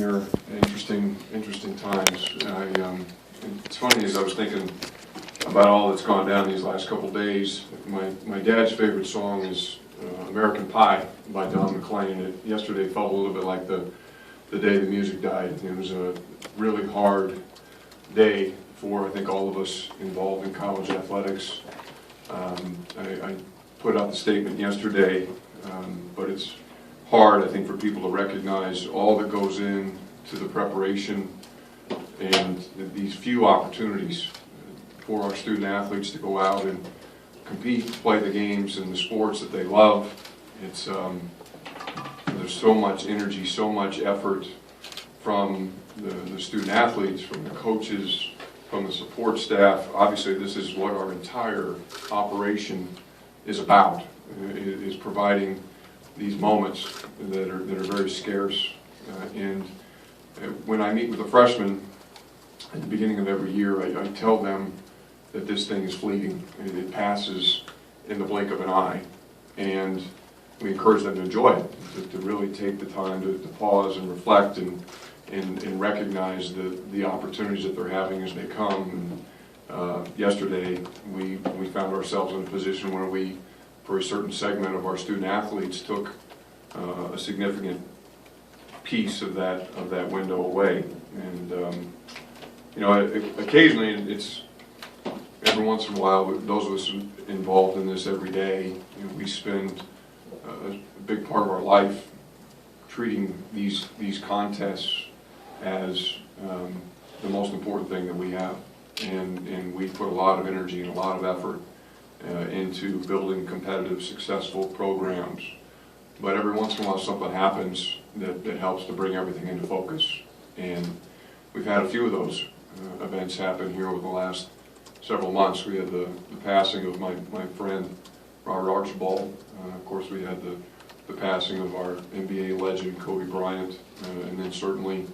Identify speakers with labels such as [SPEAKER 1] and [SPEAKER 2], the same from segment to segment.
[SPEAKER 1] here. Interesting times. It's funny, as I was thinking about all that's gone down these last couple days, my dad's favorite song is American Pie by Don McLean. Yesterday felt a little bit like the day the music died. It was a really hard day for, I think, all of us involved in college athletics. I put out the statement yesterday, but it's hard, I think, for people to recognize all that goes in to the preparation and these few opportunities for our student athletes to go out and compete, play the games and the sports that they love. It's there's so much energy, so much effort from the student athletes, from the coaches, from the support staff. Obviously, this is what our entire operation is about, is providing these moments that are very scarce. And when I meet with the freshmen at the beginning of every year, I tell them that this thing is fleeting. It passes in the blink of an eye. And we encourage them to enjoy it, to really take the time to pause and reflect and recognize the opportunities that they're having as they come. And, yesterday, we found ourselves in a position where we, for a certain segment of our student athletes, took a significant piece of that window away. And you know, occasionally, it's every once in a while, those of us involved in this every day, you know, we spend a big part of our life treating these contests as the most important thing that we have, and we put a lot of energy and a lot of effort into building competitive, successful programs. But every once in a while something happens that helps to bring everything into focus. And we've had a few of those events happen here over the last several months. We had the passing of my friend Robert Archibald. Of course, we had the passing of our NBA legend Kobe Bryant. And then certainly,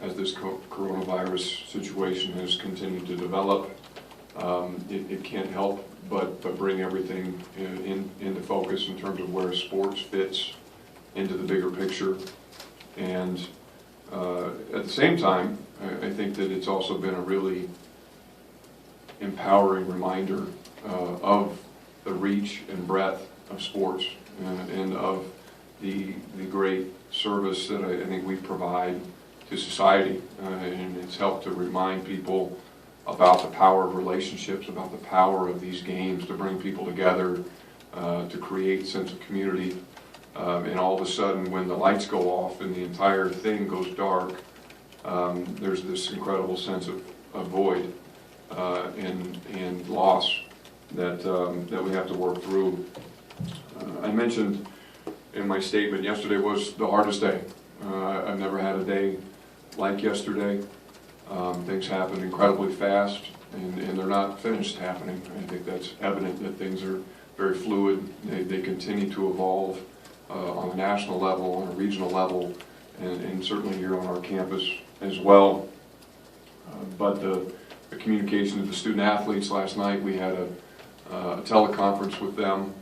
[SPEAKER 1] as this coronavirus situation has continued to develop, it can't help but bring everything into focus in terms of where sports fits into the bigger picture. And at the same time, I think that it's also been a really empowering reminder of the reach and breadth of sports and of the great service that I think we provide to society. And it's helped to remind people about the power of relationships, about the power of these games to bring people together, to create a sense of community. And all of a sudden, when the lights go off and the entire thing goes dark, there's this incredible sense of void and loss that we have to work through. I mentioned in my statement, yesterday was the hardest day. I've never had a day like yesterday. Things happen incredibly fast, and they're not finished happening. I think that's evident that things are very fluid. They continue to evolve on a national level, on a regional level, and certainly here on our campus as well. But the communication to the student athletes last night, we had a teleconference with them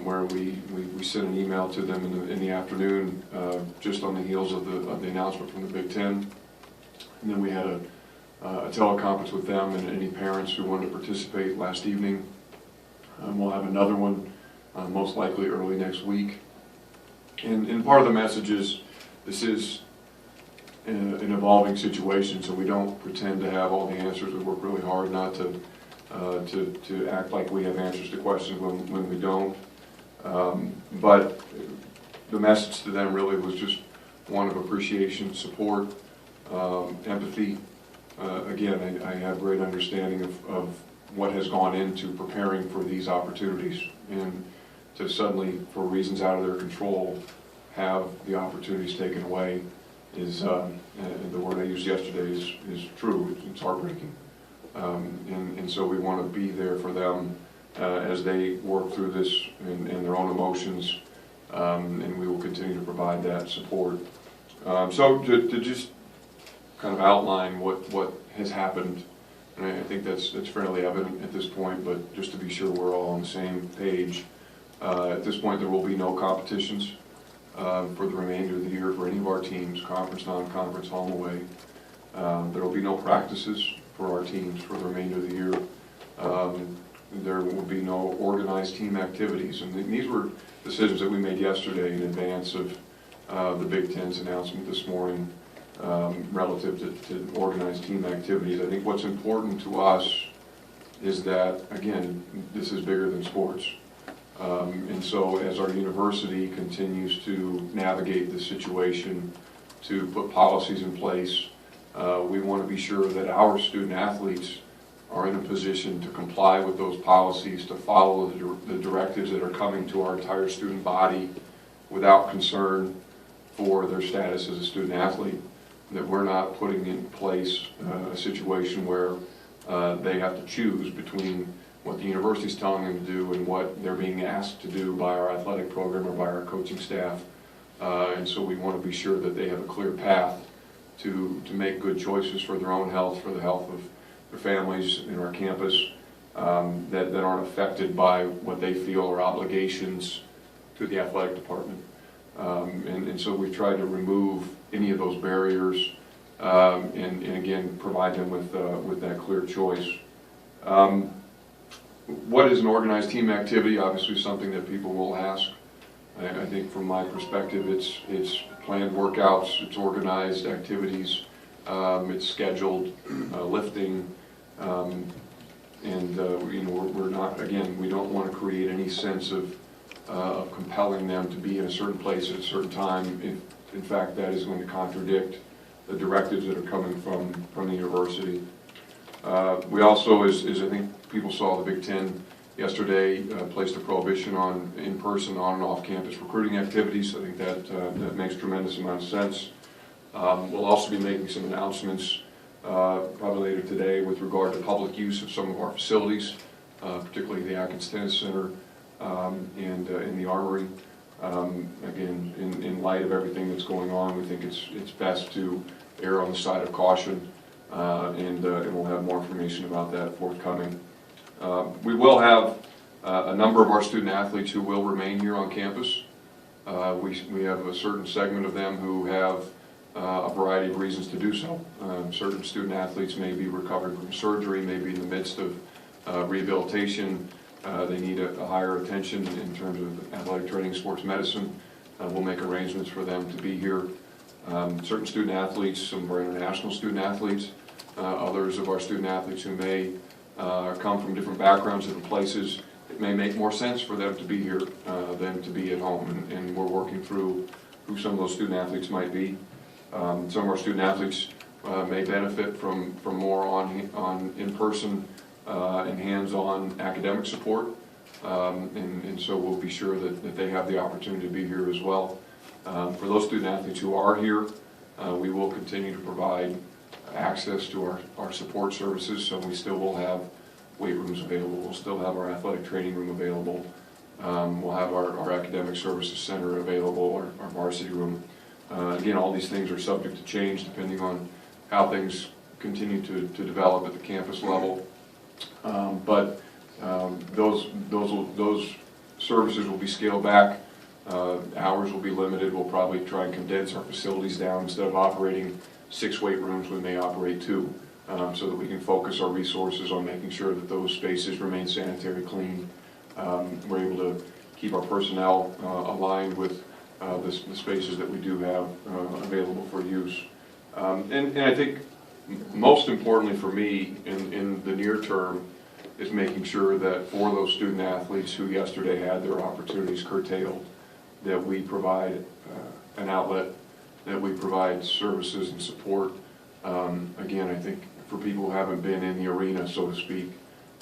[SPEAKER 1] where we sent an email to them in the afternoon, just on the heels of the announcement from the Big Ten. And then we had a teleconference with them and any parents who wanted to participate last evening. We'll have another one most likely early next week. And part of the message is this is an evolving situation, so we don't pretend to have all the answers. We work really hard not to act like we have answers to questions when we don't. But the message to them really was just one of appreciation, support, empathy. Again, I have great understanding of what has gone into preparing for these opportunities, and to suddenly, for reasons out of their control, have the opportunities taken away is, the word I used yesterday is true. It's heartbreaking. And so we want to be there for them as they work through this and their own emotions, and we will continue to provide that support. So to just kind of outline what has happened, and I think that's fairly evident at this point, but just to be sure we're all on the same page. At this point, there will be no competitions. for the remainder of the year for any of our teams, conference, non-conference, home, away. There will be no practices for our teams for the remainder of the year. There will be no organized team activities, and these were decisions that we made yesterday in advance of the Big Ten's announcement this morning relative to organized team activities. I think what's important to us is that, again, this is bigger than sports. And so as our university continues to navigate the situation, to put policies in place, we want to be sure that our student athletes are in a position to comply with those policies, to follow the directives that are coming to our entire student body without concern for their status as a student athlete, that we're not putting in place a situation where they have to choose between what the university is telling them to do and what they're being asked to do by our athletic program or by our coaching staff. And so we want to be sure that they have a clear path to make good choices for their own health, for the health of their families in our campus, that aren't affected by what they feel are obligations to the athletic department. And so we've tried to remove any of those barriers and again provide them with that clear choice. What is an organized team activity? Obviously something that people will ask. I think from my perspective it's planned workouts, it's organized activities, it's scheduled lifting, and you know, we're not, again, we don't want to create any sense of compelling them to be in a certain place at a certain time. If in fact that is going to contradict the directives that are coming from the university. We also, as I think people saw, the Big Ten yesterday placed a prohibition on in-person, on and off-campus recruiting activities. I think that makes a tremendous amount of sense. We'll also be making some announcements probably later today with regard to public use of some of our facilities, particularly the Atkins Tennis Center and in the Armory. Again, in light of everything that's going on, we think it's best to err on the side of caution, and we'll have more information about that forthcoming. We will have a number of our student athletes who will remain here on campus. We have a certain segment of them who have a variety of reasons to do so. Certain student athletes may be recovering from surgery, may be in the midst of rehabilitation. They need a higher attention in terms of athletic training, sports medicine. We'll make arrangements for them to be here. Certain student athletes, some of our international student athletes, others of our student athletes who may come from different backgrounds, different places, it may make more sense for them to be here than to be at home, and we're working through who some of those student athletes might be. Some of our student athletes may benefit from more on in-person and hands-on academic support, and so we'll be sure that they have the opportunity to be here as well. For those student athletes who are here, we will continue to provide access to our support services, so we still will have weight rooms available, we'll still have our athletic training room available, we'll have our academic services center available, our varsity room. Again, all these things are subject to change depending on how things continue to develop at the campus level. But those services will be scaled back. Hours will be limited. We'll probably try and condense our facilities down. Instead of operating 6 weight rooms, we may operate 2, so that we can focus our resources on making sure that those spaces remain sanitary, clean. We're able to keep our personnel aligned with the spaces that we do have available for use. And I think most importantly for me in the near term is making sure that for those student athletes who yesterday had their opportunities curtailed, that we provide an outlet, that we provide services and support. Again, I think for people who haven't been in the arena, so to speak,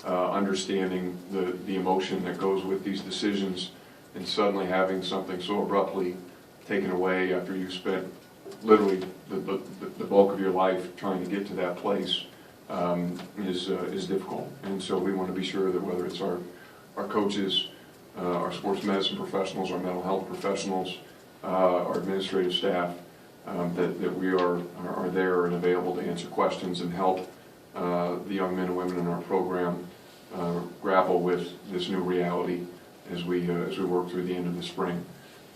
[SPEAKER 1] understanding the emotion that goes with these decisions, and suddenly having something so abruptly taken away after you've spent literally the bulk of your life trying to get to that place is difficult. And so we want to be sure that whether it's our coaches, our sports medicine professionals, our mental health professionals, our administrative staff, that we are there and available to answer questions and help the young men and women in our program grapple with this new reality as we work through the end of the spring.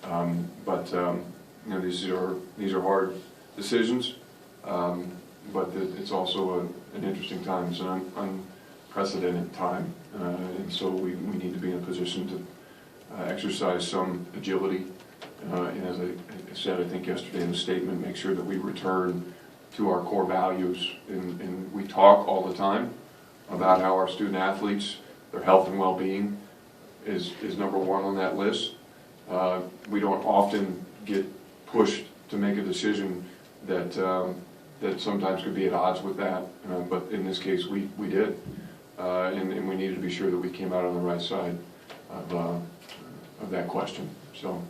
[SPEAKER 1] You know, these are hard decisions, but it's also an interesting time. It's an unprecedented time, and so we need to be in a position to exercise some agility. And as I said, I think yesterday in the statement, make sure that we return to our core values. And we talk all the time about how our student athletes, their health and well-being is number one on that list. We don't often get pushed to make a decision that that sometimes could be at odds with that, but in this case we did, and we needed to be sure that we came out on the right side of that question. So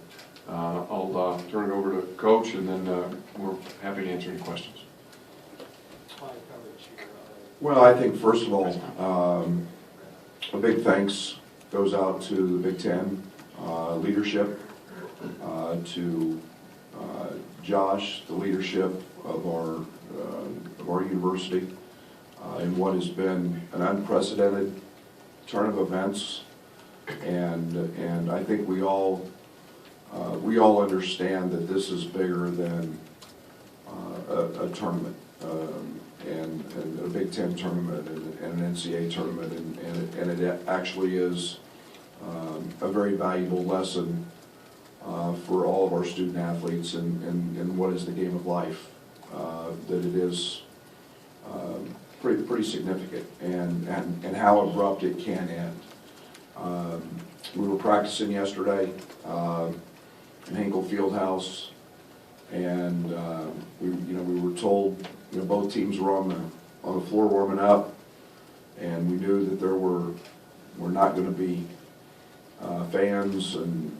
[SPEAKER 1] I'll turn it over to Coach, and then we're happy to answer any questions.
[SPEAKER 2] Well, I think first of all, a big thanks goes out to the Big Ten leadership, to Josh, the leadership of our university, in what has been an unprecedented turn of events, and I think we all understand that this is bigger than a tournament, and a Big Ten tournament and an NCAA tournament, and it actually is a very valuable lesson for all of our student athletes and what is the game of life, that it is pretty significant, and how abrupt it can end. We were practicing yesterday in Hinkle Fieldhouse, and we were told, both teams were on the floor warming up, and we knew that there were not going to be fans, and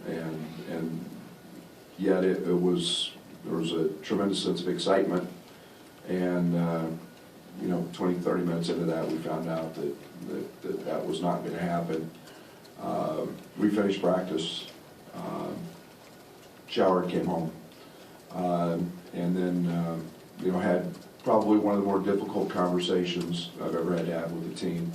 [SPEAKER 2] yet there was a tremendous sense of excitement, and 20-30 minutes into that, we found out that was not going to happen. We finished practice, showered, came home, and then had probably one of the more difficult conversations I've ever had to have with the team,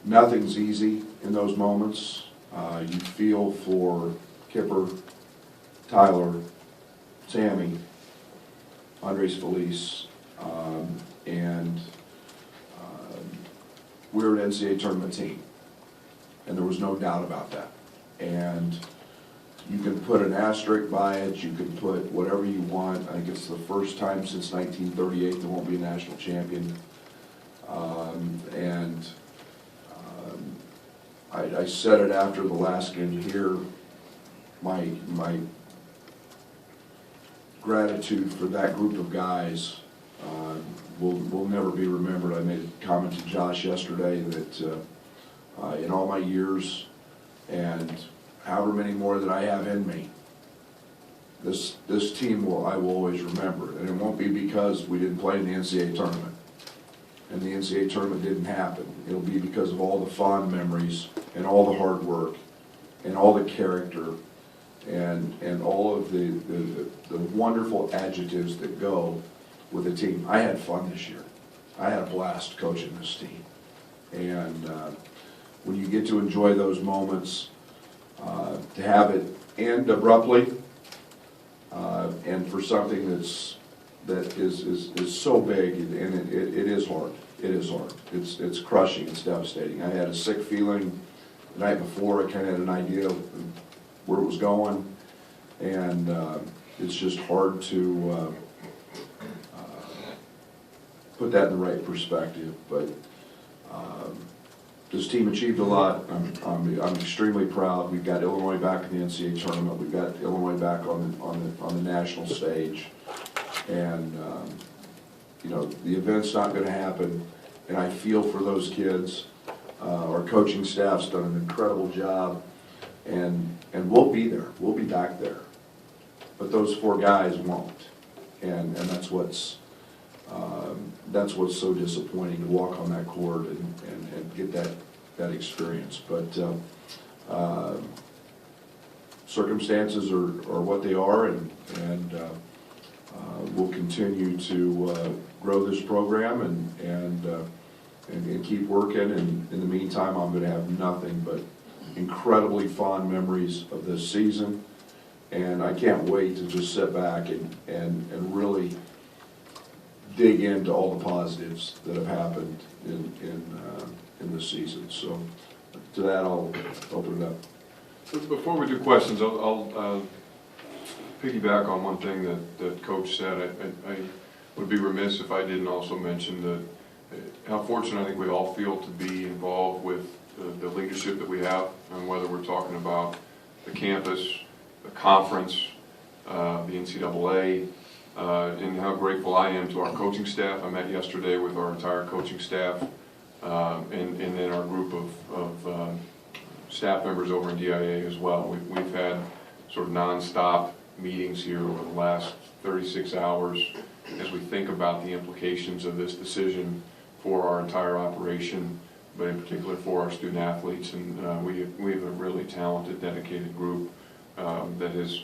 [SPEAKER 2] nothing's easy in those moments. You feel for Kipper, Tyler, Sammy, Andres Felice, and we were an NCAA tournament team, and there was no doubt about that. And you can put an asterisk by it, you can put whatever you want. I think it's the first time since 1938 there won't be a national champion. I said it after the last game here, my gratitude for that group of guys will never be remembered. I made a comment to Josh yesterday that in all my years, and however many more that I have in me, this team I will always remember. And it won't be because we didn't play in the NCAA tournament and the NCAA tournament didn't happen. It'll be because of all the fond memories and all the hard work and all the character and all of the wonderful adjectives that go with a team. I had fun this year. I had a blast coaching this team. And when you get to enjoy those moments, to have it end abruptly, and for something that is so big, and it is hard. It is hard. It's crushing. It's devastating. I had a sick feeling the night before. I kind of had an idea of where it was going, and it's just hard to put that in the right perspective. But this team achieved a lot. I'm extremely proud. We've got Illinois back in the NCAA tournament. We've got Illinois back on the national stage, and the event's not going to happen. And I feel for those kids. Our coaching staff's done an incredible job, and we'll be there. We'll be back there. But those four guys won't, and that's what's so disappointing, to walk on that court and get that experience. But circumstances are what they are, and we'll continue to grow this program and and keep working. And in the meantime, I'm going to have nothing but incredibly fond memories of this season. And I can't wait to just sit back and really dig into all the positives that have happened in this season. So to that, I'll open it up.
[SPEAKER 1] Before we do questions, I'll piggyback on one thing that Coach said. I would be remiss if I didn't also mention how fortunate I think we all feel to be involved with the leadership that we have, and whether we're talking about the campus, the conference, the NCAA, and how grateful I am to our coaching staff. I met yesterday with our entire coaching staff, and then our group of staff members over in DIA as well. We've had sort of non-stop meetings here over the last 36 hours as we think about the implications of this decision for our entire operation, but in particular for our student athletes. And we have a really talented, dedicated group that has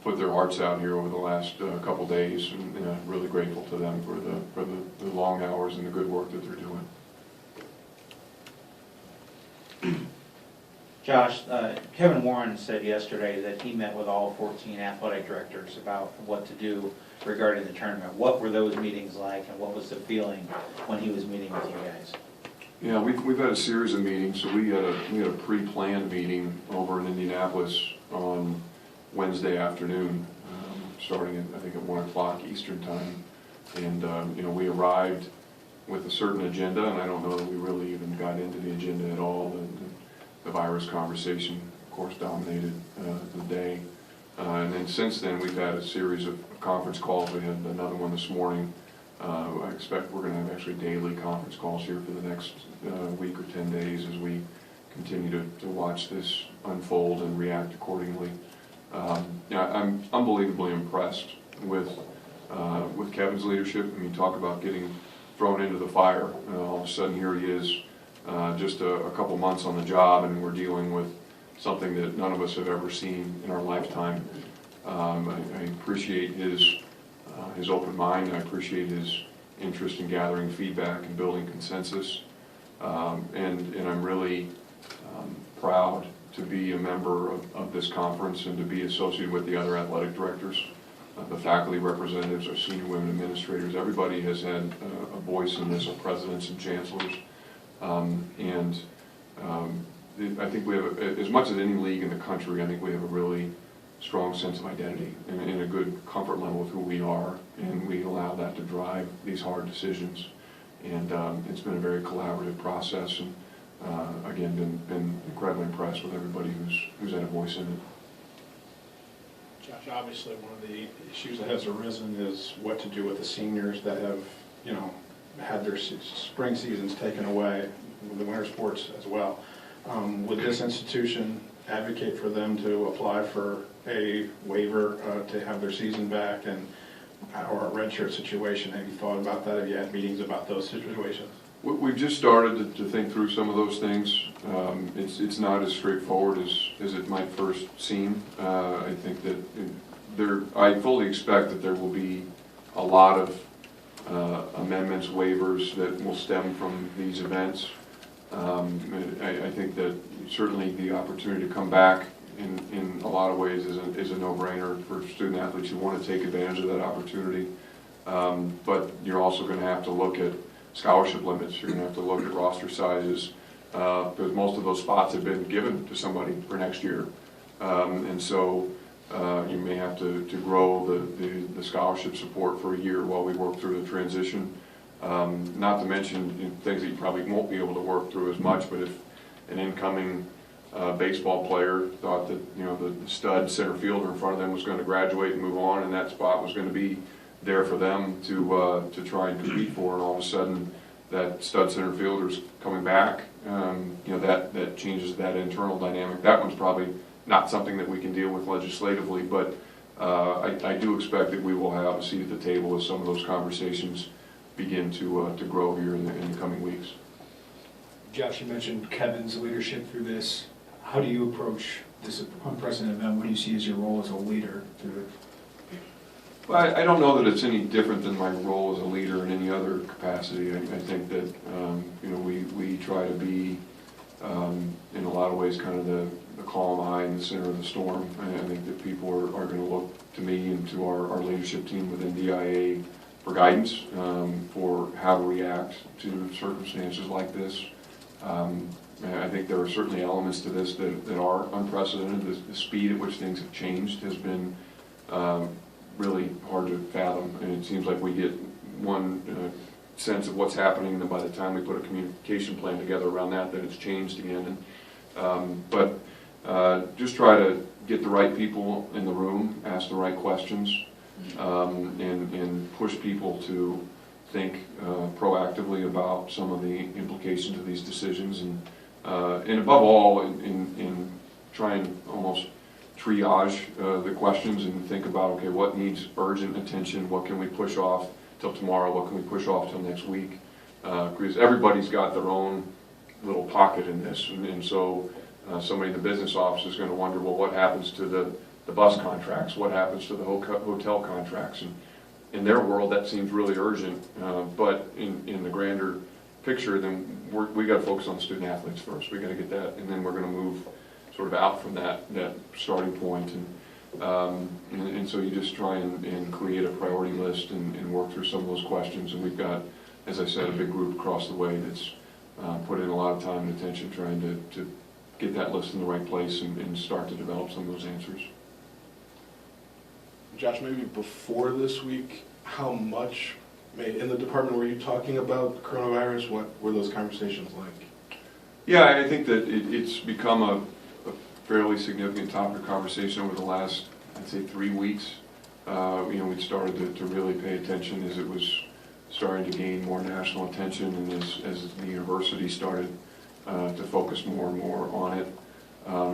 [SPEAKER 1] put their hearts out here over the last couple days, and really grateful to them for the long hours and the good work that they're doing.
[SPEAKER 3] Josh, Kevin Warren said yesterday that he met with all 14 athletic directors about what to do regarding the tournament. What were those meetings like, and what was the feeling when he was meeting with you guys?
[SPEAKER 1] Yeah, we've had a series of meetings. So we had a pre-planned meeting over in Indianapolis on Wednesday afternoon, starting at, I think, at 1 o'clock Eastern time. And we arrived with a certain agenda, and I don't know that we really even got into the agenda at all. The virus conversation, of course, dominated the day. And then since then, we've had a series of conference calls. We had another one this morning. I expect we're going to have actually daily conference calls here for the next week or 10 days as we continue to watch this unfold and react accordingly. I'm unbelievably impressed with Kevin's leadership. I mean, talk about getting thrown into the fire. All of a sudden, here he is, just a couple months on the job, and we're dealing with something that none of us have ever seen in our lifetime. I appreciate his open mind. I appreciate his interest in gathering feedback and building consensus. And I'm really proud to be a member of this conference and to be associated with the other athletic directors, the faculty representatives, our senior women administrators. Everybody has had a voice in this, our presidents and chancellors. I think we have, as much as any league in the country, I think we have a really strong sense of identity and a good comfort level with who we are, and we allow that to drive these hard decisions. And it's been a very collaborative process, and again, been incredibly impressed with everybody who's had a voice in it.
[SPEAKER 4] Josh, obviously one of the issues that has arisen is what to do with the seniors that have, had their spring seasons taken away, with the winter sports as well. Would this institution advocate for them to apply for a waiver to have their season back, or a redshirt situation? Have you thought about that? Have you had meetings about those situations?
[SPEAKER 1] We've just started to think through some of those things. It's not as straightforward as it might first seem. I think that I fully expect that there will be a lot of amendments, waivers that will stem from these events. I think that certainly the opportunity to come back in a lot of ways is a no-brainer for student athletes who want to take advantage of that opportunity. But you're also going to have to look at scholarship limits. You're going to have to look at roster sizes, because most of those spots have been given to somebody for next year. And so you may have to grow the scholarship support for a year while we work through the transition. Not to mention things that you probably won't be able to work through as much, but if an incoming baseball player thought that the stud center fielder in front of them was going to graduate and move on, and that spot was going to be there for them to try and compete for, and all of a sudden that stud center fielder's coming back, that changes that internal dynamic. That one's probably not something that we can deal with legislatively, but I do expect that we will have a seat at the table as some of those conversations begin to grow here in the coming weeks.
[SPEAKER 5] Josh, you mentioned Kevin's leadership through this. How do you approach this unprecedented event? What do you see as your role as a leader through it?
[SPEAKER 1] Well, I don't know that it's any different than my role as a leader in any other capacity. I think that, you know, we try to be, in a lot of ways, kind of the calm eye in the center of the storm. I think that people are going to look to me and to our leadership team within DIA for guidance, for how to react to circumstances like this. I think there are certainly elements to this that are unprecedented. The speed at which things have changed has been really hard to fathom, and it seems like we get one sense of what's happening, and then by the time we put a communication plan together around that, then it's changed again. But just try to get the right people in the room, ask the right questions, and push people to think proactively about some of the implications of these decisions, and above all, in try and almost triage the questions and think about, okay, what needs urgent attention, what can we push off till tomorrow, what can we push off till next week, because everybody's got their own little pocket in this, and so somebody in the business office is going to wonder, well, what happens to the bus contracts, what happens to the hotel contracts, and in their world that seems really urgent, but in the grander picture, then we got to focus on the student athletes first. We got to get that, and then we're going to move sort of out from that starting point, and so you just try and create a priority list and work through some of those questions. And we've got, as I said, a big group across the way that's put in a lot of time and attention trying to get that list in the right place and start to develop some of those answers.
[SPEAKER 6] Josh, maybe before this week, how much, in the department were you talking about coronavirus? What were those conversations like?
[SPEAKER 1] Yeah, I think that it's become a fairly significant topic of conversation over the last, I'd say, 3 weeks. You know, we started to really pay attention as it was starting to gain more national attention, and as the university started to focus more and more on it.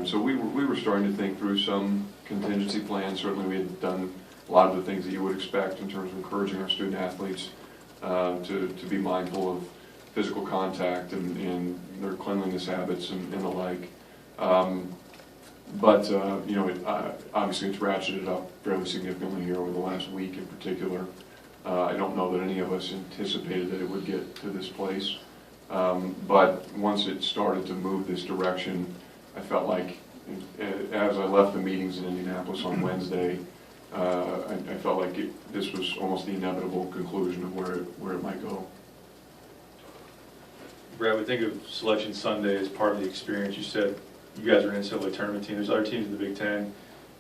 [SPEAKER 1] So we were starting to think through some contingency plans. Certainly we had done a lot of the things that you would expect in terms of encouraging our student athletes to be mindful of physical contact and their cleanliness habits and the like. But you know, obviously it's ratcheted up fairly significantly here over the last week in particular. I don't know that any of us anticipated that it would get to this place. But once it started to move this direction, I felt like, as I left the meetings in Indianapolis on Wednesday, I felt like this was almost the inevitable conclusion of where it might go.
[SPEAKER 7] Brad, we think of Selection Sunday as part of the experience. You said you guys are an NCAA tournament team. There's other teams in the Big Ten.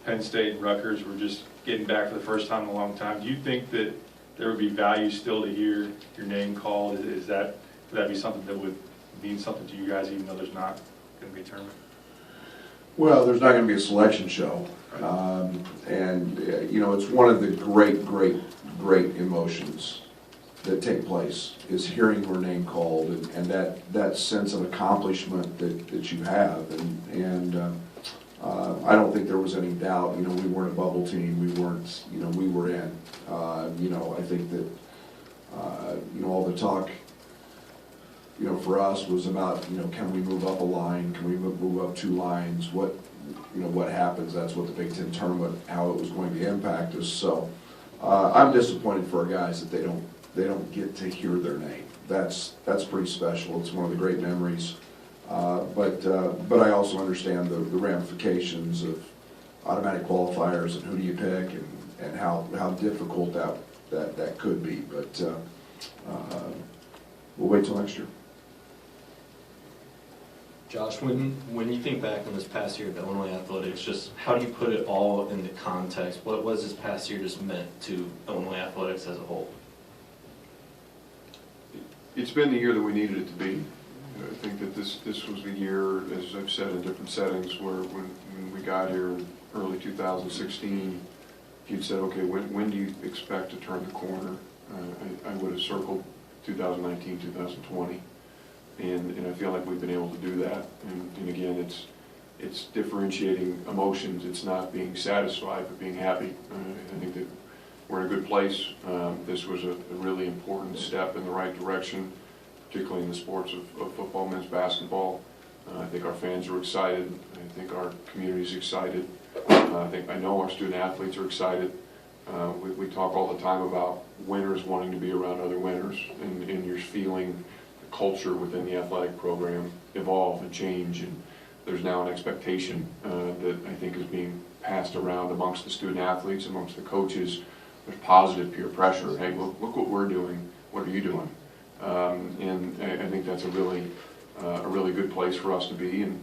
[SPEAKER 7] Penn State and Rutgers were just getting back for the first time in a long time. Do you think that there would be value still to hear your name called? Would that be something that would mean something to you guys, even though there's not going to be a tournament?
[SPEAKER 2] Well, there's not going to be a selection show, and you know, it's one of the great emotions that take place is hearing your name called, and that sense of accomplishment that you have, and I don't think there was any doubt. You know, we weren't a bubble team. We weren't. You know, we were in. You know, I think that you know, all the talk, you know, for us was about, you know, can we move up a line? Can we move up 2 lines? What, you know, what happens? That's what the Big Ten tournament, how it was going to impact us. So I'm disappointed for our guys that they don't get to hear their name. That's pretty special. It's one of the great memories. But I also understand the ramifications of automatic qualifiers and who do you pick and how difficult that could be. But we'll wait till next year.
[SPEAKER 8] Josh, when you think back on this past year of Illinois athletics, just how do you put it all into context? What was this past year just meant to Illinois athletics as a whole?
[SPEAKER 1] It's been the year that we needed it to be. I think that this was the year, as I've said in different settings, where when we got here in early 2016, if you'd said, okay, when do you expect to turn the corner? I would have circled 2019, 2020. And I feel like we've been able to do that. And again, it's differentiating emotions. It's not being satisfied, but being happy. I think that we're in a good place. This was a really important step in the right direction, particularly in the sports of football, men's basketball. I think our fans are excited. I think our community is excited. I know our student athletes are excited. We talk all the time about winners wanting to be around other winners, and you're feeling the culture within the athletic program evolve and change, and there's now an expectation that I think is being passed around amongst the student athletes, amongst the coaches. There's positive peer pressure. Hey, look what we're doing. What are you doing? And I think that's a really good place for us to be. And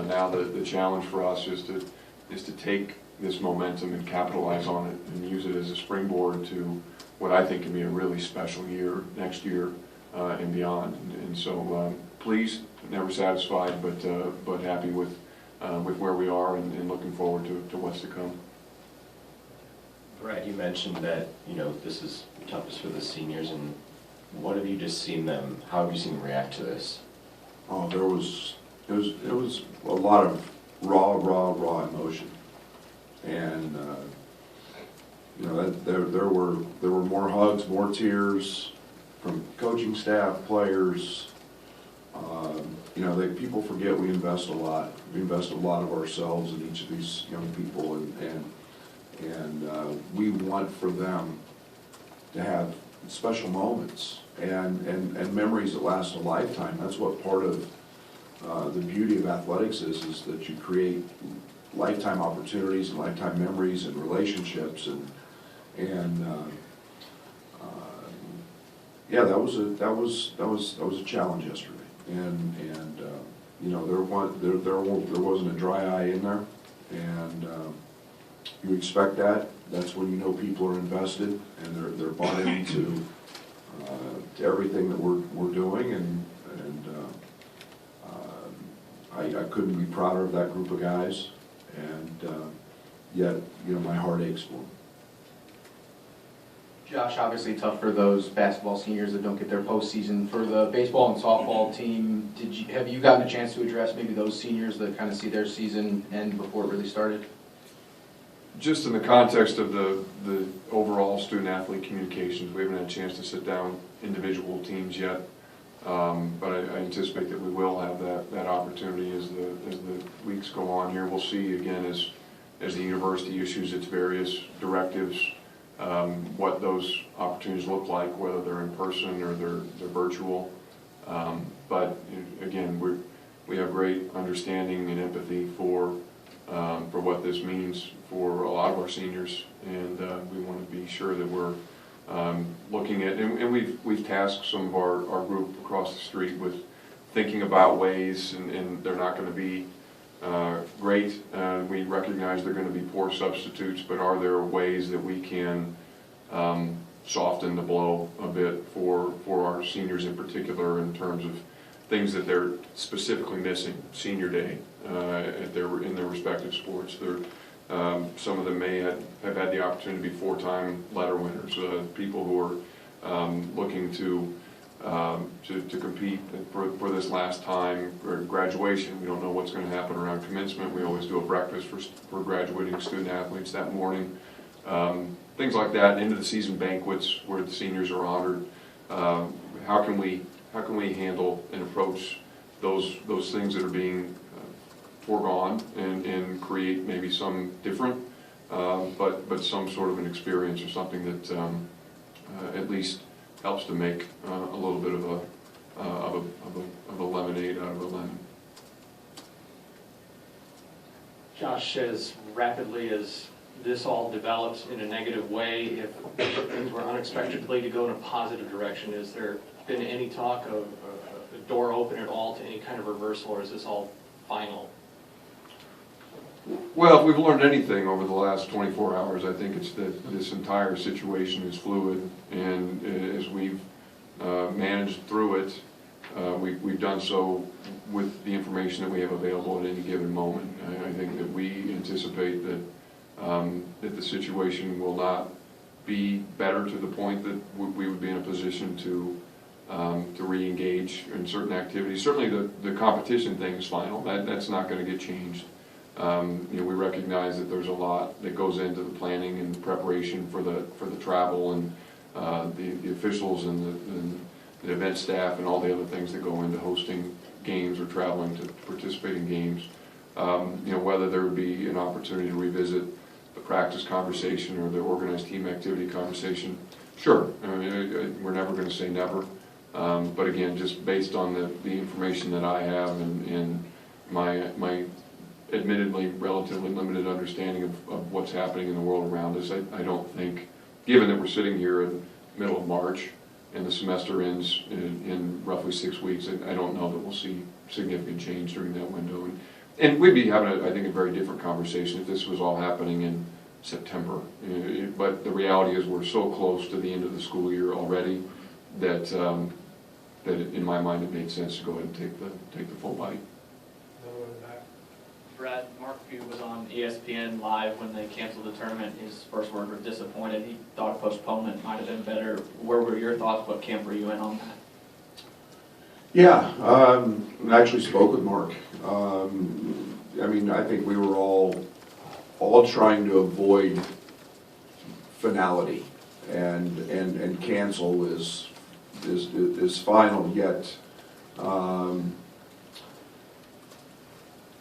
[SPEAKER 1] now the challenge for us is to take this momentum and capitalize on it and use it as a springboard to what I think can be a really special year next year and beyond. And so pleased, never satisfied, but happy with where we are and looking forward to what's to come.
[SPEAKER 9] Brad, you mentioned that, this is toughest for the seniors, and what have you just seen them, how have you seen them react to this?
[SPEAKER 2] Oh, it was a lot of raw emotion. And, there were more hugs, more tears from coaching staff, players. People forget we invest a lot. We invest a lot of ourselves in each of these young people, and we want for them to have special moments and memories that last a lifetime. That's what part of the beauty of athletics is that you create lifetime opportunities and lifetime memories and relationships, and yeah, that was a challenge yesterday, and there wasn't a dry eye in there, and you expect that. That's when you know people are invested and they're bought into to everything that we're doing, and I couldn't be prouder of that group of guys, and yet my heart aches for them.
[SPEAKER 10] Josh, obviously tough for those basketball seniors that don't get their postseason. For the baseball and softball team, have you gotten a chance to address maybe those seniors that kind of see their season end before it really started?
[SPEAKER 1] Just in the context of the overall student-athlete communications, we haven't had a chance to sit down individual teams yet, but I anticipate that we will have that opportunity as the weeks go on here. We'll see again as the university issues its various directives, what those opportunities look like, whether they're in person or they're virtual. But again, we have great understanding and empathy for what this means for a lot of our seniors, and we want to be sure that we're looking at, and we've tasked some of our group across the street with thinking about ways, and they're not going to be great. We recognize they're going to be poor substitutes, but are there ways that we can soften the blow a bit for our seniors in particular, in terms of things that they're specifically missing senior day in their respective sports. Some of them may have had the opportunity to be four-time letter winners, people who are looking to compete for this last time, or graduation. We don't know what's going to happen around commencement. We always do a breakfast for graduating student athletes that morning. Things like that, into the season banquets where the seniors are honored. How can we handle and approach those things that are being foregone and create maybe some different, but some sort of an experience or something that at least helps to make a little bit of a lemonade out of a lemon.
[SPEAKER 11] Josh, as rapidly as this all develops in a negative way, if things were unexpectedly to go in a positive direction, has there been any talk of a door open at all to any kind of reversal, or is this all final?
[SPEAKER 1] Well, if we've learned anything over the last 24 hours, I think it's that this entire situation is fluid, and as we've managed through it, we've done so with the information that we have available at any given moment. I think that we anticipate that the situation will not be better to the point that we would be in a position to re-engage in certain activities. Certainly the competition thing is final. That's not going to get changed. We recognize that there's a lot that goes into the planning and preparation for the travel, and the officials and the event staff and all the other things that go into hosting games or traveling to participate in games. Whether there would be an opportunity to revisit the practice conversation or the organized team activity conversation, sure. I mean, we're never going to say never. But again, just based on the information that I have and my admittedly relatively limited understanding of what's happening in the world around us, I don't think, given that we're sitting here in the middle of March and the semester ends in roughly 6 weeks, I don't know that we'll see significant change during that window. And we'd be having, I think, a very different conversation if this was all happening in September. But the reality is we're so close to the end of the school year already that in my mind it made sense to go ahead and take the full bite.
[SPEAKER 11] Brad, Mark Pugh was on ESPN Live when they canceled the tournament. His first words were disappointed. He thought a postponement might have been better. Where were your thoughts? What camp were you in on that?
[SPEAKER 2] Yeah, I actually spoke with Mark. I mean, I think we were all trying to avoid finality, and cancel is final. Yet,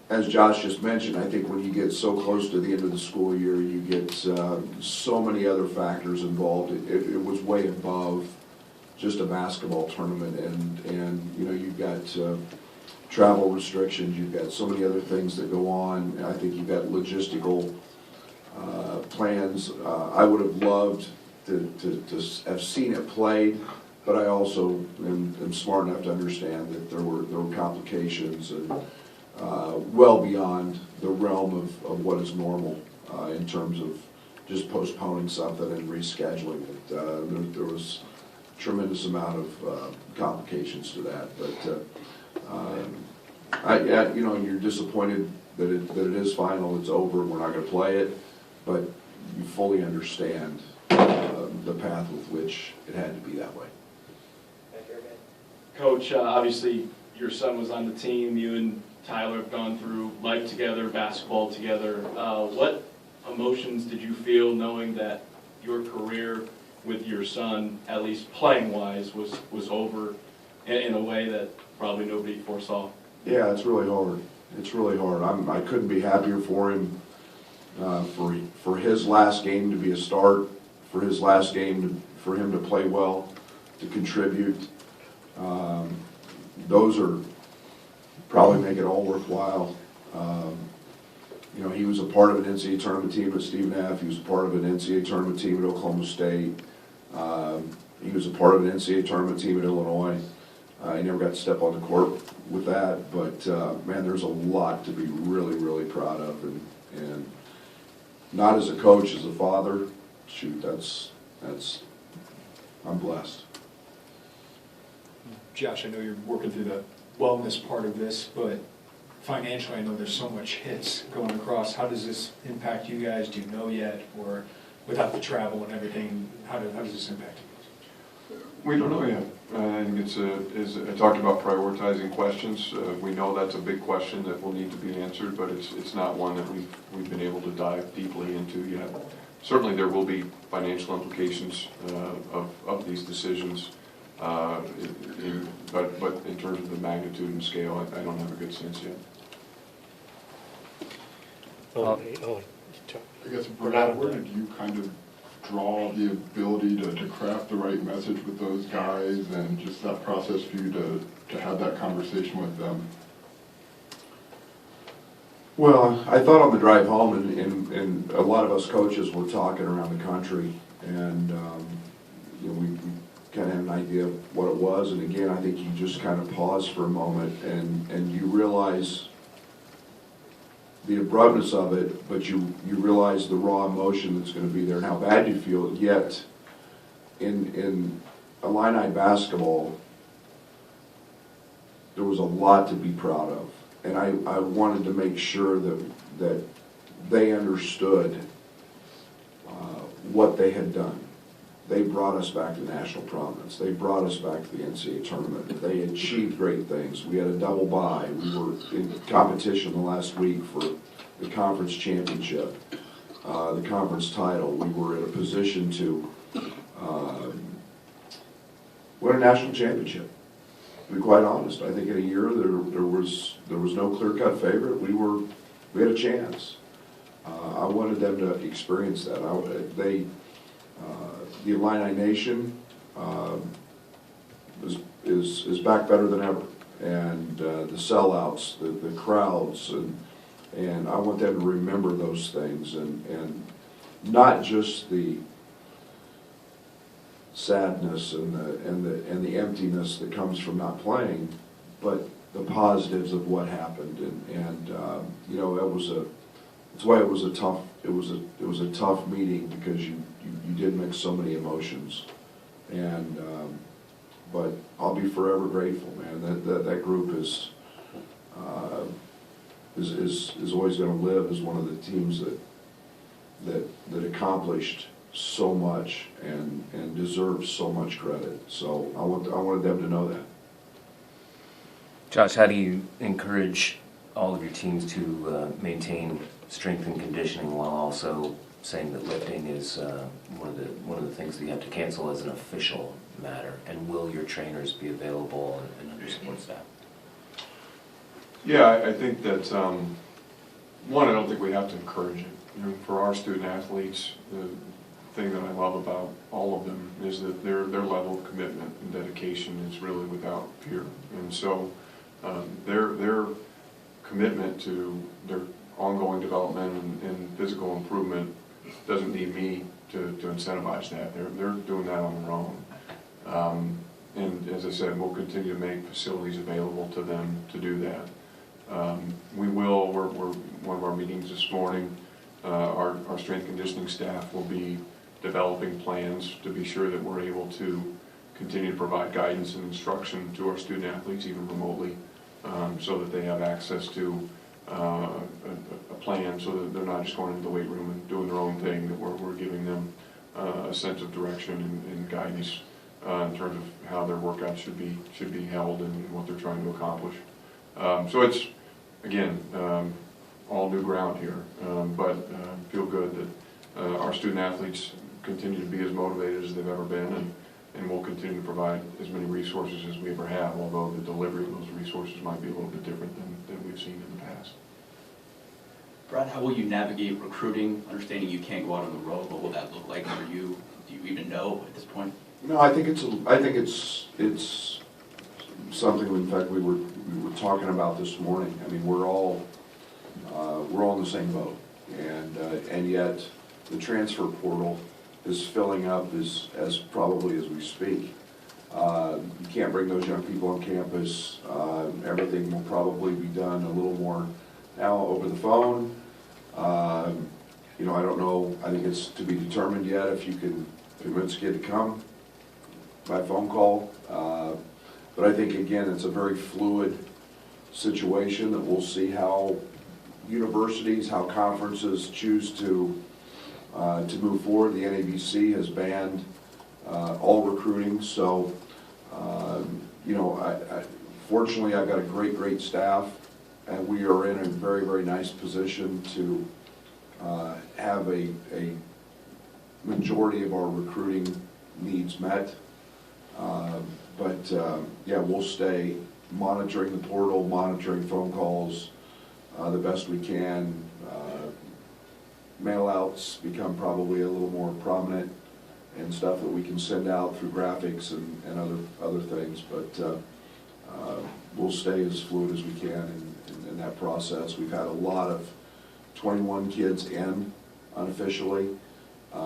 [SPEAKER 2] as Josh just mentioned, I think when you get so close to the end of the school year, you get so many other factors involved. It was way above just a basketball tournament, and you know, you've got travel restrictions, you've got so many other things that go on. I think you've got logistical plans. I would have loved to have seen it played, but I also am smart enough to understand that there were complications and well beyond the realm of what is normal in terms of just postponing something and rescheduling it. There was tremendous amount of complications to that, but you know, you're disappointed that it is final, it's over, we're not going to play it, but you fully understand the path with which it had to be that way.
[SPEAKER 12] Coach, obviously your son was on the team, you and Tyler have gone through life together, basketball together. What emotions did you feel knowing that your career with your son, at least playing-wise, was over in a way that probably nobody foresaw?
[SPEAKER 2] Yeah, it's really hard. It's really hard. I couldn't be happier for him, for his last game to be a start, for his last game for him to play well, to contribute. Those are probably make it all worthwhile. You know, he was a part of an NCAA tournament team at Stephen F. He was a part of an NCAA tournament team at Oklahoma State. He was a part of an NCAA tournament team at Illinois. He never got to step on the court with that, but man, there's a lot to be really, really proud of, and not as a coach, as a father. Shoot, I'm blessed.
[SPEAKER 5] Josh, I know you're working through the wellness part of this, but financially, I know there's so much hits going across. How does this impact you guys? Do you know yet? Or without the travel and everything, how does this impact you guys?
[SPEAKER 1] We don't know yet. I think I talked about prioritizing questions. We know that's a big question that will need to be answered, but it's not one that we've been able to dive deeply into yet. Certainly there will be financial implications of these decisions, but in terms of the magnitude and scale, I don't have a good sense yet.
[SPEAKER 13] I guess, Brad, where did you kind of draw the ability to craft the right message with those guys, and just that process for you to have that conversation with them?
[SPEAKER 2] Well, I thought on the drive home, and a lot of us coaches were talking around the country, and you know, we kind of had an idea of what it was. And again, I think you just kind of pause for a moment, and you realize the abruptness of it, but you realize the raw emotion that's going to be there and how bad you feel. Yet, in Illini basketball, there was a lot to be proud of. And I wanted to make sure that they understood what they had done. They brought us back to national prominence. They brought us back to the NCAA tournament. They achieved great things. We had a double bye. We were in competition the last week for the conference championship, the conference title. We were in a position to win a national championship. To be quite honest, I think in a year there was no clear-cut favorite. We had a chance. I wanted them to experience that. The Illini Nation is back better than ever, and the sellouts, the crowds, and I want them to remember those things, and not just the sadness and the emptiness that comes from not playing, but the positives of what happened, and you know, that's why it was a tough meeting, because you did mix so many emotions, and but I'll be forever grateful, man. That group is always going to live as one of the teams that accomplished so much and deserves so much credit. So I wanted them to know that.
[SPEAKER 14] Josh, how do you encourage all of your teams to maintain strength and conditioning while also saying that lifting is one of the things that you have to cancel as an official matter? And will your trainers be available and under support staff?
[SPEAKER 1] Yeah, I think that, one, I don't think we have to encourage it. You know, for our student athletes, the thing that I love about all of them is that their level of commitment and dedication is really without peer. And so their commitment to their ongoing development and physical improvement doesn't need me to incentivize that. They're doing that on their own. And as I said, we'll continue to make facilities available to them to do that. We're one of our meetings this morning, our strength conditioning staff will be developing plans to be sure that we're able to continue to provide guidance and instruction to our student athletes, even remotely, so that they have access to a plan, so that they're not just going into the weight room and doing their own thing, that we're giving them a sense of direction and guidance in terms of how their workouts should be held and what they're trying to accomplish. So it's, again, all new ground here, but feel good that our student athletes continue to be as motivated as they've ever been, and we'll continue to provide as many resources as we ever have, although the delivery of those resources might be a little bit different than we've seen in the past.
[SPEAKER 15] Brad, how will you navigate recruiting, understanding you can't go out on the road? What will that look like for you? Do you even know at this point?
[SPEAKER 2] No, I think it's something. In fact, we were talking about this morning. I mean, we're all in the same boat, and yet the transfer portal is filling up as probably as we speak. You can't bring those young people on campus. Everything will probably be done a little more now over the phone. You know, I don't know. I think it's to be determined yet if you can convince a kid to come by phone call. But I think, again, it's a very fluid situation that we'll see how universities, how conferences choose to move forward. The NABC has banned all recruiting, so you know, fortunately, I've got a great staff, and we are in a very nice position to have a majority of our recruiting needs met. But yeah, we'll stay monitoring the portal, monitoring phone calls the best we can. Mail-outs become probably a little more prominent, and stuff that we can send out through graphics and other things. But we'll stay as fluid as we can in that process. We've had a lot of 21 kids in unofficially.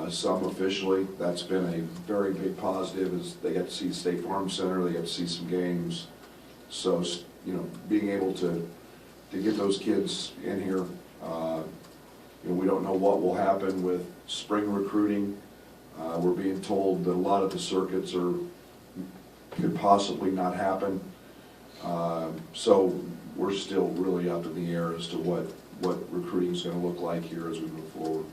[SPEAKER 2] Some officially. That's been a very big positive, as they get to see State Farm Center, they get to see some games. So, you know, being able to get those kids in here, you know, we don't know what will happen with spring recruiting. We're being told that a lot of the circuits could possibly not happen. So we're still really up in the air as to what recruiting is going to look like here as we move forward.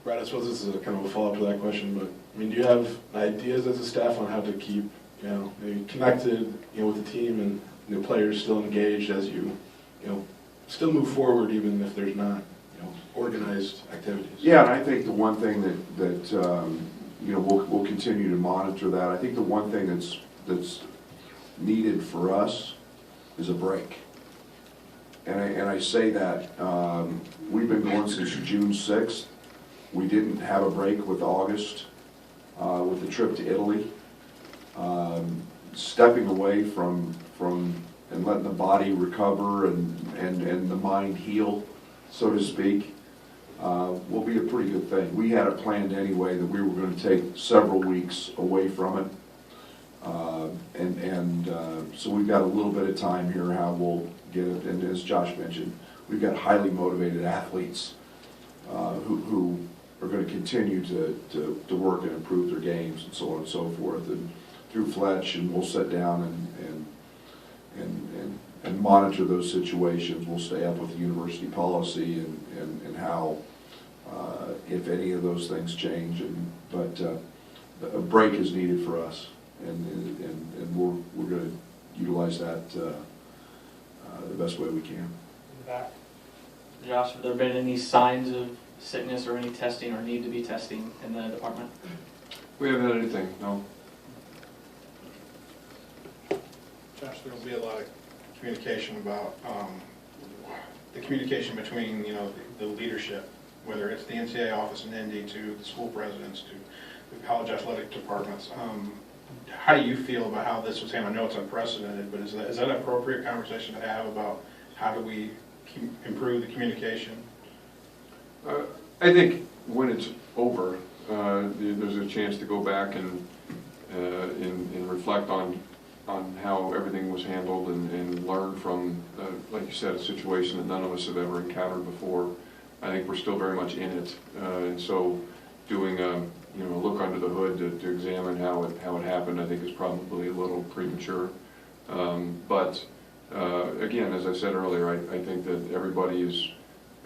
[SPEAKER 6] Brad, I suppose this is a kind of a follow-up to that question, but I mean, do you have ideas as a staff on how to keep, you know, maybe connected, you know, with the team and the players still engaged as you know, still move forward even if there's not, you know, organized activities?
[SPEAKER 2] Yeah, and I think the one thing that you know, we'll continue to monitor that. I think the one thing that's needed for us is a break. and I say that, we've been going since June 6th. We didn't have a break with August, with the trip to Italy. Stepping away from and letting the body recover and the mind heal, so to speak, will be a pretty good thing. We had it planned anyway that we were going to take several weeks away from it. So we've got a little bit of time here how we'll get it. And as Josh mentioned, we've got highly motivated athletes who are going to continue to work and improve their games and so on and so forth. And through Fletch, and we'll sit down and monitor those situations. We'll stay up with the university policy and how, if any of those things change. But a break is needed for us, and we're going to utilize that the best way we can.
[SPEAKER 11] Josh, have there been any signs of sickness or any testing or need to be testing in the department?
[SPEAKER 1] We haven't had anything, no.
[SPEAKER 4] Josh, there will be a lot of communication about the communication between, the leadership, whether it's the NCAA office and ND to the school presidents to the college athletic departments. How do you feel about how this was handled? I know it's unprecedented, but is that an appropriate conversation to have about how do we improve the communication?
[SPEAKER 1] I think when it's over, there's a chance to go back and reflect on how everything was handled and learn from, like you said, a situation that none of us have ever encountered before. I think we're still very much in it, and so doing a look under the hood to examine how it happened, I think is probably a little premature. But again, as I said earlier, I think that everybody is.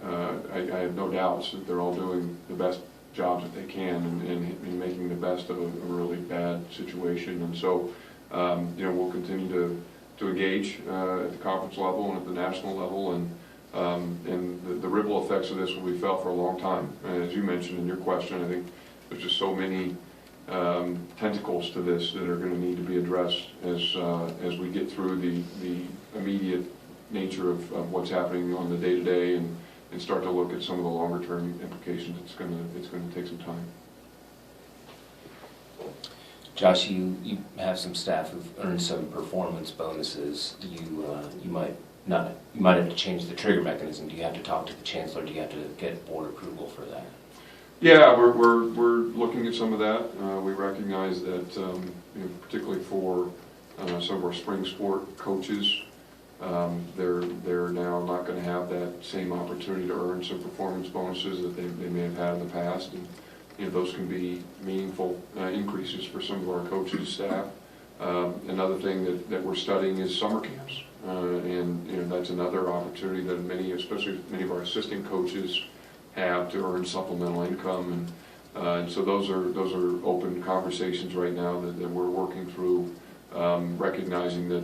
[SPEAKER 1] I have no doubts that they're all doing the best jobs that they can in making the best of a really bad situation, and so we'll continue to engage at the conference level and at the national level, and the ripple effects of this will be felt for a long time. And as you mentioned in your question, I think there's just so many tentacles to this that are going to need to be addressed as we get through the immediate nature of what's happening on the day-to-day and start to look at some of the longer-term implications. It's going to take some time.
[SPEAKER 14] Josh, you have some staff who've earned some performance bonuses. You might have to change the trigger mechanism. Do you have to talk to the chancellor? Do you have to get board approval for that?
[SPEAKER 1] Yeah, we're looking at some of that. We recognize that, particularly for some of our spring sport coaches, they're now not going to have that same opportunity to earn some performance bonuses that they may have had in the past, and those can be meaningful increases for some of our coaches' staff. Another thing that we're studying is summer camps, and that's another opportunity that especially many of our assistant coaches have to earn supplemental income, and so those are open conversations right now that we're working through, recognizing that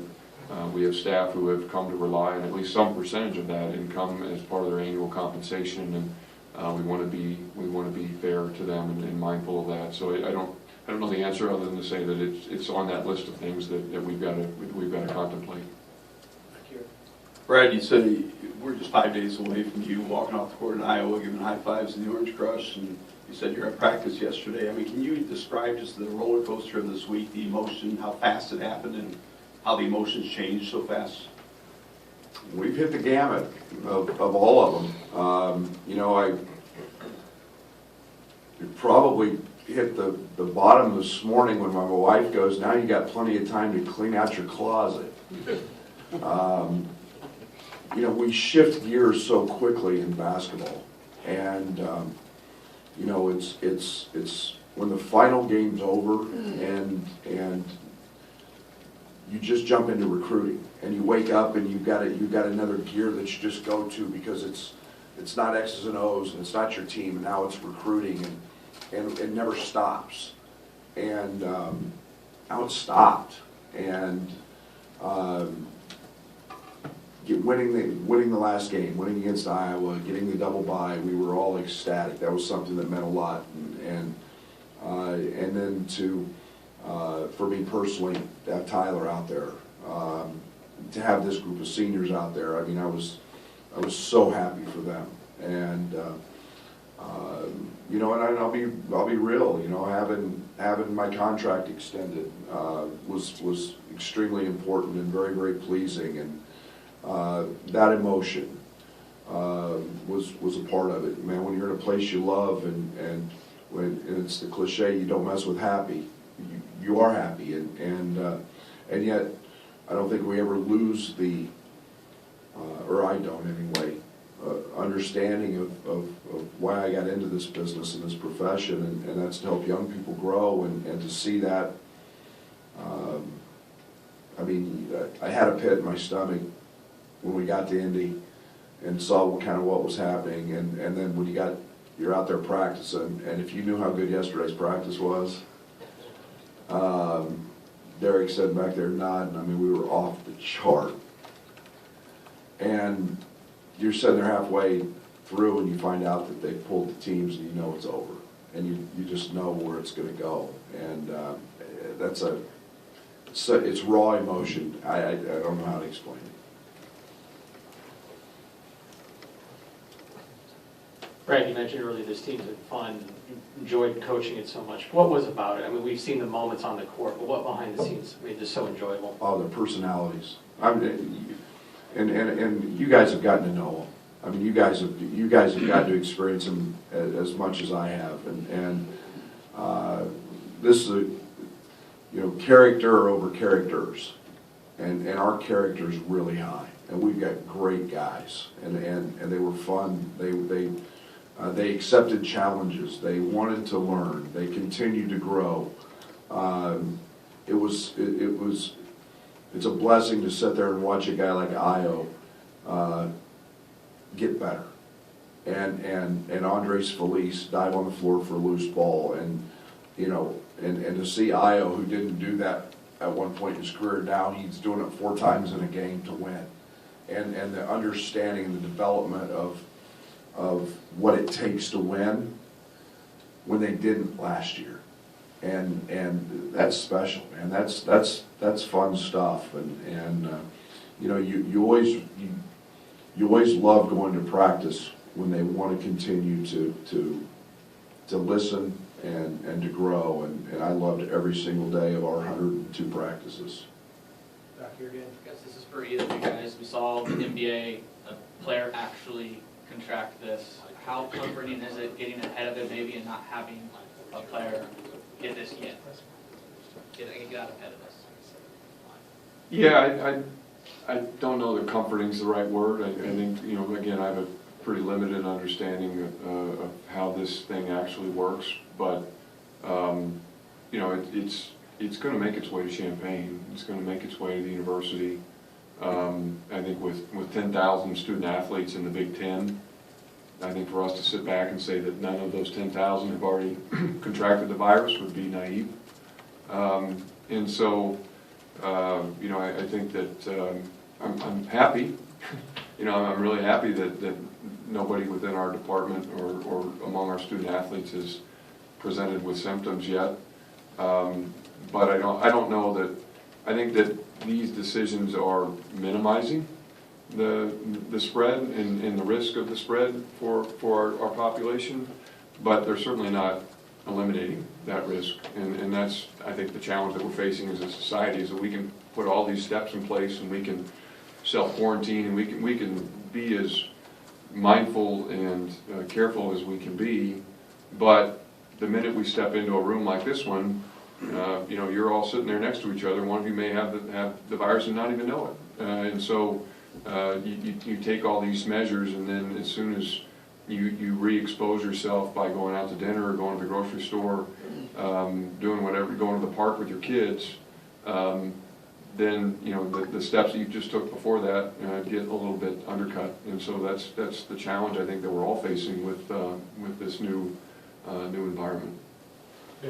[SPEAKER 1] we have staff who have come to rely on at least some percentage of that income as part of their annual compensation, and we want to be fair to them and mindful of that. So I don't know the answer other than to say that it's on that list of things that we've got to contemplate.
[SPEAKER 16] Brad, you said we're just 5 days away from you walking off the court in Iowa, giving high fives in the Orange Crush, and you said you're at practice yesterday. I mean, can you describe just the roller coaster of this week, the emotion, how fast it happened, and how the emotions changed so fast?
[SPEAKER 2] We've hit the gamut of all of them. I probably hit the bottom this morning when my wife goes, now you got plenty of time to clean out your closet. We shift gears so quickly in basketball, and it's when the final game's over and you just jump into recruiting, and you wake up and you've got another gear that you just go to because it's not X's and O's and it's not your team, and now it's recruiting, and it never stops, and now it's stopped, and winning the last game, winning against Iowa, getting the double bye, we were all ecstatic. That was something that meant a lot, and then for me personally, to have Tyler out there, to have this group of seniors out there. I mean, I was I was so happy for them. And, you know, and I'll be real, you know, having my contract extended was extremely important and very, very pleasing. And that emotion was a part of it. Man, when you're in a place you love and when it's the cliche, you don't mess with happy, you are happy. And yet, I don't think we ever lose the, or I don't anyway, understanding of why I got into this business and this profession, and that's to help young people grow and to see that. I mean, I had a pit in my stomach when we got to Indy and saw what was happening, and then when you're out there practicing, and if you knew how good yesterday's practice was, Derek said back there nodding, I mean, we were off the chart. And you're sitting there halfway through and you find out that they pulled the teams and you know it's over. And you just know where it's gonna go. And it's raw emotion. I don't know how to explain it.
[SPEAKER 11] Brad, you mentioned earlier this team's been fun, enjoyed coaching it so much. What was about it? I mean, we've seen the moments on the court, but what behind the scenes made this so enjoyable?
[SPEAKER 2] Oh, their personalities. And you guys have gotten to know them. I mean, you guys have gotten to experience them as much as I have. And this is character over characters, and our character's really high. And we've got great guys, and they were fun. They accepted challenges. They wanted to learn. They continued to grow. It's a blessing to sit there and watch a guy like Io get better, and Andres Felice dive on the floor for a loose ball, and to see Io, who didn't do that at one point in his career, now he's doing it 4 times in a game to win, and the understanding and the development of what it takes to win when they didn't last year. And that's special, man. That's fun stuff. And you always love going to practice when they want to continue to listen and to grow. And I loved every single day of our 102 practices.
[SPEAKER 17] Back here again, I guess this is for either of you guys. We saw in the NBA a player actually contract this. How comforting is it getting ahead of it maybe and not having a player get this yet? Get out ahead of this.
[SPEAKER 1] Yeah, I don't know that comforting's the right word. I think, again, I have a pretty limited understanding of how this thing actually works, but it's going to make its way to Champaign. It's going to make its way to the university. I think with 10,000 student athletes in the Big Ten, I think for us to sit back and say that none of those 10,000 have already contracted the virus would be naive. And so, I think that I'm happy. I'm really happy that nobody within our department or among our student athletes is presented with symptoms yet. But I don't know that. I think that these decisions are minimizing the spread and the risk of the spread for our population, but they're certainly not eliminating that risk. And that's, I think, the challenge that we're facing as a society, is that we can put all these steps in place and we can self-quarantine and we can be as mindful and careful as we can be, but the minute we step into a room like this one, you're all sitting there next to each other. One of you may have the virus and not even know it. And so you take all these measures, and then as soon as you re-expose yourself by going out to dinner or going to the grocery store, doing whatever, going to the park with your kids, then the steps that you just took before that get a little bit undercut. And so that's the challenge I think that we're all facing with this new environment.
[SPEAKER 7] Yeah.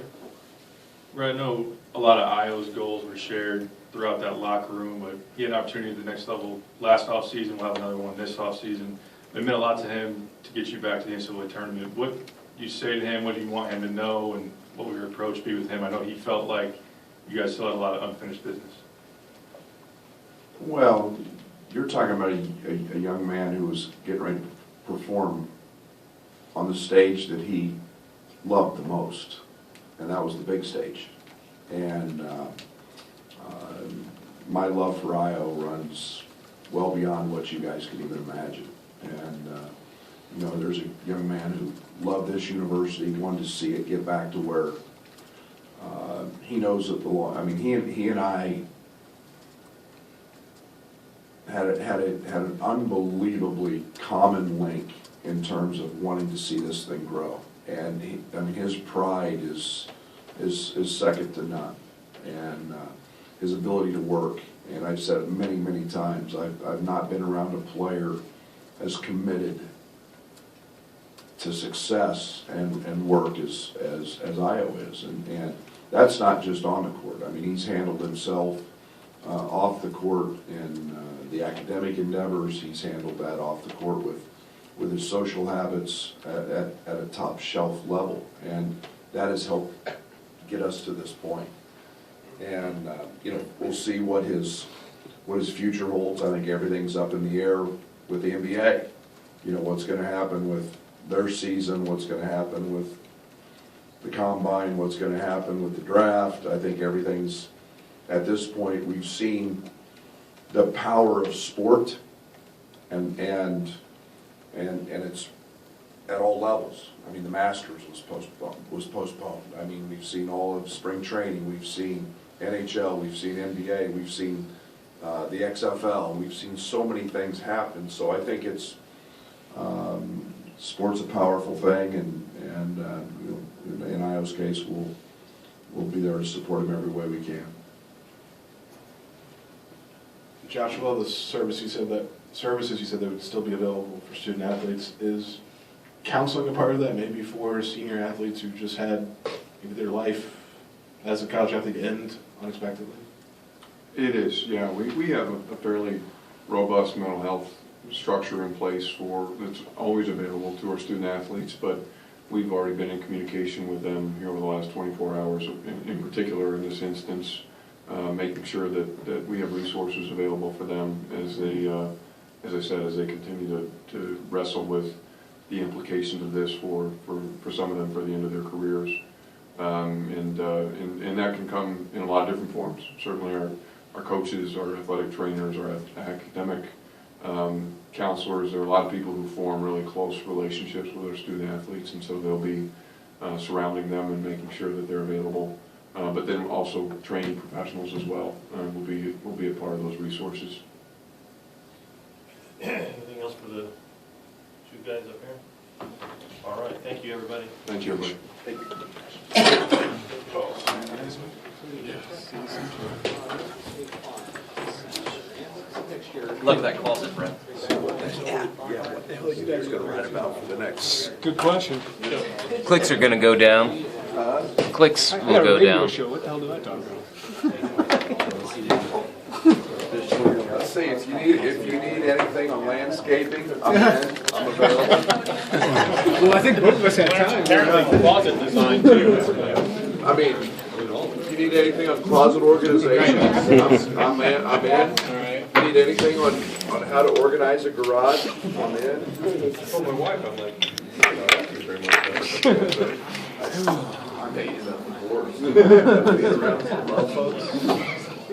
[SPEAKER 7] Right, I know a lot of Io's goals were shared throughout that locker room, but he had an opportunity at the next level last offseason. We'll have another one this offseason. It meant a lot to him to get you back to the NCAA tournament. What do you say to him? What do you want him to know? And what would your approach be with him? I know he felt like you guys still had a lot of unfinished business.
[SPEAKER 2] Well, you're talking about a young man who was getting ready to perform on the stage that he loved the most, and that was the big stage. And my love for IO runs well beyond what you guys can even imagine. And you know, there's a young man who loved this university, wanted to see it get back to where he knows it belongs. I mean, he and I had an unbelievably common link in terms of wanting to see this thing grow. And I mean, his pride is second to none, and his ability to work. And I've said it many, many times, I've not been around a player as committed to success and work as Io is. And that's not just on the court. I mean, he's handled himself off the court in the academic endeavors. He's handled that off the court with his social habits at a top shelf level. And that has helped get us to this point. And you know, we'll see what his future holds. I think everything's up in the air with the NBA. You know, what's going to happen with their season, what's going to happen with the combine, what's going to happen with the draft. I think everything's, at this point, we've seen the power of sport, and it's at all levels. I mean, the Masters was postponed. I mean, we've seen all of spring training. We've seen NHL. We've seen NBA. We've seen the XFL. We've seen so many things happen. So I think it's sport's a powerful thing, and you know, in Io's case, we'll be there to support him every way we can.
[SPEAKER 6] Joshua, the services you said that would still be available for student athletes. Is counseling a part of that, maybe for senior athletes who just had maybe their life as a college athlete end unexpectedly?
[SPEAKER 1] It is, yeah. We have a fairly robust mental health structure in place that's always available to our student athletes, but we've already been in communication with them here over the last 24 hours, in particular in this instance, making sure that we have resources available for them as they, as I said, as they continue to wrestle with the implications of this for some of them for the end of their careers. And that can come in a lot of different forms. Certainly our coaches, our athletic trainers, our academic counselors, there are a lot of people who form really close relationships with our student athletes, and so they'll be surrounding them and making sure that they're available. But then also training professionals as well will be a part of those resources.
[SPEAKER 7] Anything else for the two guys up here? All right, thank you, everybody.
[SPEAKER 1] Thank you, everybody.
[SPEAKER 7] Thank you.
[SPEAKER 15] Look at that closet, Brett.
[SPEAKER 2] Yeah, what the hell are you guys going to write about for the next?
[SPEAKER 5] Good question.
[SPEAKER 14] Clicks are going to go down. Clicks will go down.
[SPEAKER 5] Show. What the hell do I talk about?
[SPEAKER 2] Let's see, if you need anything on landscaping, I'm available.
[SPEAKER 5] Well, I think both of us had time.
[SPEAKER 11] Apparently closet design too.
[SPEAKER 2] I mean, if you need anything on closet organization, I'm in.
[SPEAKER 11] All right.
[SPEAKER 2] If you need anything on how to organize a garage, I'm in.
[SPEAKER 1] I told my wife, I'm like, thank you very much.
[SPEAKER 2] I'm hating that divorce. Being around some love folks.